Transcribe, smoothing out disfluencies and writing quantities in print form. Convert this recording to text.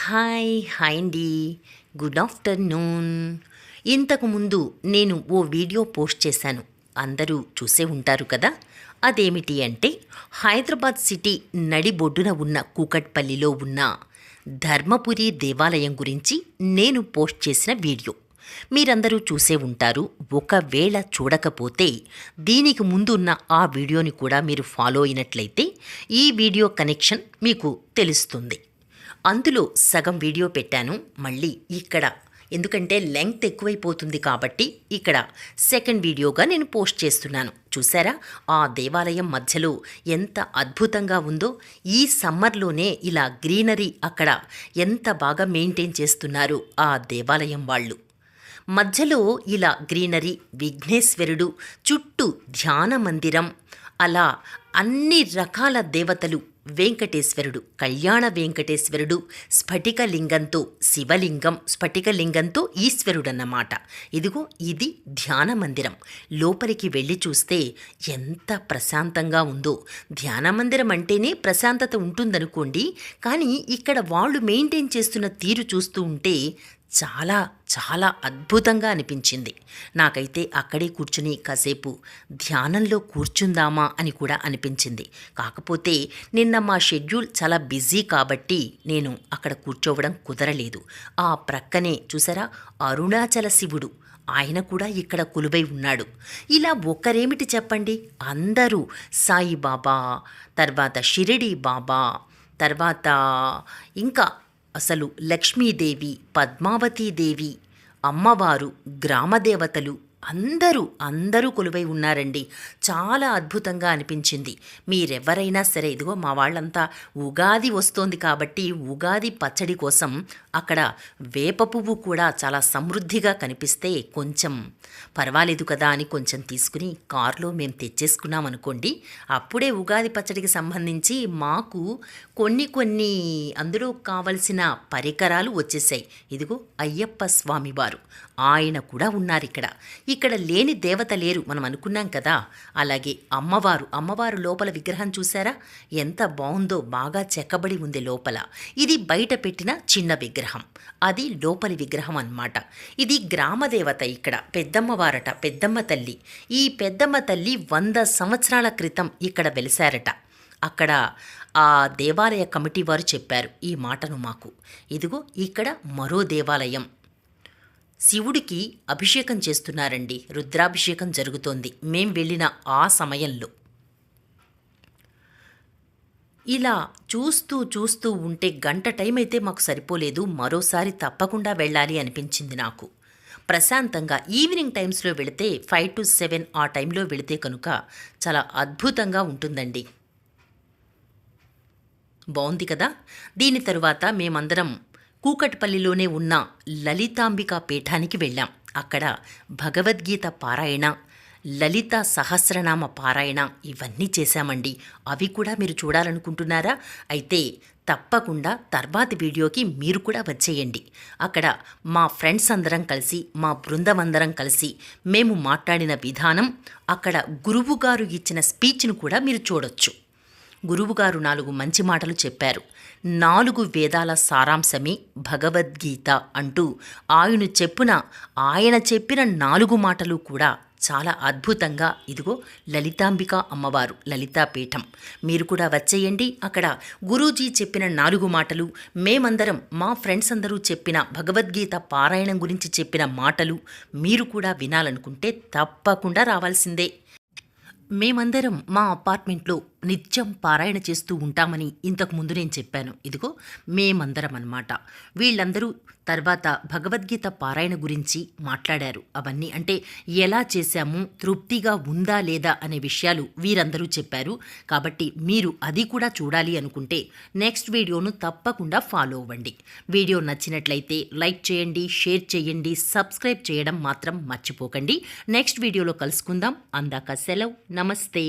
Hi అండి. Good afternoon. ఇంతకుముందు నేను ఓ వీడియో పోస్ట్ చేశాను. అందరూ చూసే ఉంటారు కదా! అదేమిటి అంటే హైదరాబాద్ సిటీ నడిబొడ్డున ఉన్న కూకట్పల్లిలో ఉన్న ధర్మపురి దేవాలయం గురించి నేను పోస్ట్ చేసిన వీడియో. మీరందరూ చూసే ఉంటారు. ఒకవేళ చూడకపోతే దీనికి ముందు ఉన్న ఆ వీడియోని కూడా మీరు ఫాలో అయినట్లయితే ఈ వీడియో కనెక్షన్ మీకు తెలుస్తుంది. అందులో సగం వీడియో పెట్టాను. మళ్ళీ ఇక్కడ ఎందుకంటే లెంగ్త్ ఎక్కువైపోతుంది కాబట్టి ఇక్కడ సెకండ్ వీడియోగా నేను పోస్ట్ చేస్తున్నాను. చూసారా ఆ దేవాలయం మధ్యలో ఎంత అద్భుతంగా ఉందో. ఈ సమ్మర్లోనే ఇలా గ్రీనరీ అక్కడ ఎంత బాగా మెయింటైన్ చేస్తున్నారు ఆ దేవాలయం వాళ్ళు. మధ్యలో ఇలా గ్రీనరీ, విఘ్నేశ్వరుడు, చుట్టూ ధ్యాన మందిరం, అలా అన్ని రకాల దేవతలు, వెంకటేశ్వరుడు, కళ్యాణ వెంకటేశ్వరుడు, స్ఫటికలింగంతో శివలింగం, స్ఫటికలింగంతో ఈశ్వరుడన్నమాట. ఇదిగో ఇది ధ్యాన మందిరం. లోపలికి వెళ్ళి చూస్తే ఎంత ప్రశాంతంగా ఉందో. ధ్యాన మందిరం అంటేనే ప్రశాంతత ఉంటుందనుకోండి, కానీ ఇక్కడ వాళ్ళు మెయింటైన్ చేస్తున్న తీరు చూస్తూ ఉంటే చాలా చాలా అద్భుతంగా అనిపించింది. నాకైతే అక్కడే కూర్చుని కాసేపు ధ్యానంలో కూర్చుందామా అని కూడా అనిపించింది. కాకపోతే నిన్న మా షెడ్యూల్ చాలా బిజీ కాబట్టి నేను అక్కడ కూర్చోవడం కుదరలేదు. ఆ ప్రక్కనే చూసారా అరుణాచల శివుడు, ఆయన కూడా ఇక్కడ కొలువై ఉన్నాడు. ఇలా ఒక్కరేమిటి చెప్పండి, అందరూ సాయిబాబా, తర్వాత షిరిడి బాబా, తర్వాత ఇంకా అసలు లక్ష్మీదేవి, పద్మావతీదేవి, అమ్మవారు, గ్రామదేవతలు అందరూ కొలువై ఉన్నారండి. చాలా అద్భుతంగా అనిపించింది. మీరెవరైనా సరే ఇదిగో మా వాళ్ళంతా ఉగాది వస్తోంది కాబట్టి ఉగాది పచ్చడి కోసం అక్కడ వేప పువ్వు కూడా చాలా సమృద్ధిగా కనిపిస్తే కొంచెం పర్వాలేదు కదా అని కొంచెం తీసుకుని కారులో మేము తెచ్చేసుకున్నాం అనుకోండి. అప్పుడే ఉగాది పచ్చడికి సంబంధించి మాకు కొన్ని అందులో కావలసిన పరికరాలు వచ్చేసాయి. ఇదిగో అయ్యప్ప స్వామివారు, ఆయన కూడా ఉన్నారు ఇక్కడ లేని దేవత లేరు మనం అనుకున్నాం కదా. అలాగే అమ్మవారు లోపల విగ్రహం చూసారా ఎంత బాగుందో, బాగా చెక్కబడి ఉంది లోపల. ఇది బయట పెట్టిన చిన్న విగ్రహం, అది లోపలి విగ్రహం అన్నమాట. ఇది గ్రామదేవత, ఇక్కడ పెద్దమ్మవారట, పెద్దమ్మ తల్లి. ఈ పెద్దమ్మ తల్లి 100 సంవత్సరాల క్రితం ఇక్కడ వెలిశారట. అక్కడ ఆ దేవాలయ కమిటీ వారు చెప్పారు ఈ మాటను మాకు. ఇదిగో ఇక్కడ మరో దేవాలయం, శివుడికి అభిషేకం చేస్తున్నారండి, రుద్రాభిషేకం జరుగుతోంది మేం వెళ్ళిన ఆ సమయంలో. ఇలా చూస్తూ ఉంటే గంట టైం అయితే మాకు సరిపోలేదు. మరోసారి తప్పకుండా వెళ్ళాలి అనిపించింది నాకు. ప్రశాంతంగా ఈవినింగ్ టైమ్స్లో వెళితే 5 to 7 ఆ టైంలో వెళితే కనుక చాలా అద్భుతంగా ఉంటుందండి. బాగుంది కదా. దీని తరువాత మేమందరం కూకట్పల్లిలోనే ఉన్న లలితాంబికా పీఠానికి వెళ్ళాం. అక్కడ భగవద్గీత పారాయణ, లలిత సహస్రనామ పారాయణ ఇవన్నీ చేశామండి. అవి కూడా మీరు చూడాలనుకుంటున్నారా? అయితే తప్పకుండా తర్వాతి వీడియోకి మీరు కూడా వచ్చేయండి. అక్కడ మా ఫ్రెండ్స్ అందరం కలిసి, మా బృందం అందరం కలిసి మేము మాట్లాడిన విధానం, అక్కడ గురువుగారు ఇచ్చిన స్పీచ్ను కూడా మీరు చూడొచ్చు. గురువుగారు 4 మంచి మాటలు చెప్పారు. 4 వేదాల సారాంశమే భగవద్గీత అంటూ ఆయన చెప్పిన 4 మాటలు కూడా చాలా అద్భుతంగా. ఇదిగో లలితాంబిక అమ్మవారు, లలితాపీఠం. మీరు కూడా వచ్చేయండి. అక్కడ గురూజీ చెప్పిన 4 మాటలు, మేమందరం మా ఫ్రెండ్స్ అందరూ చెప్పిన భగవద్గీత పారాయణం గురించి చెప్పిన మాటలు మీరు కూడా వినాలనుకుంటే తప్పకుండా రావాల్సిందే. మేమందరం మా అపార్ట్మెంట్లో నిత్యం పారాయణ చేస్తూ ఉంటామని ఇంతకుముందు నేను చెప్పాను. ఇదిగో మేమందరం అన్నమాట. వీళ్ళందరూ తర్వాత భగవద్గీత పారాయణ గురించి మాట్లాడారు. అవన్నీ అంటే ఎలా చేశాము, తృప్తిగా ఉందా లేదా అనే విషయాలు వీరందరూ చెప్పారు. కాబట్టి మీరు అది కూడా చూడాలి అనుకుంటే నెక్స్ట్ వీడియోను తప్పకుండా ఫాలో అవ్వండి. వీడియో నచ్చినట్లయితే లైక్ చేయండి, షేర్ చేయండి, సబ్స్క్రైబ్ చేయడం మాత్రం మర్చిపోకండి. నెక్స్ట్ వీడియోలో కలుసుకుందాం. అందాక సెలవు. నమస్తే.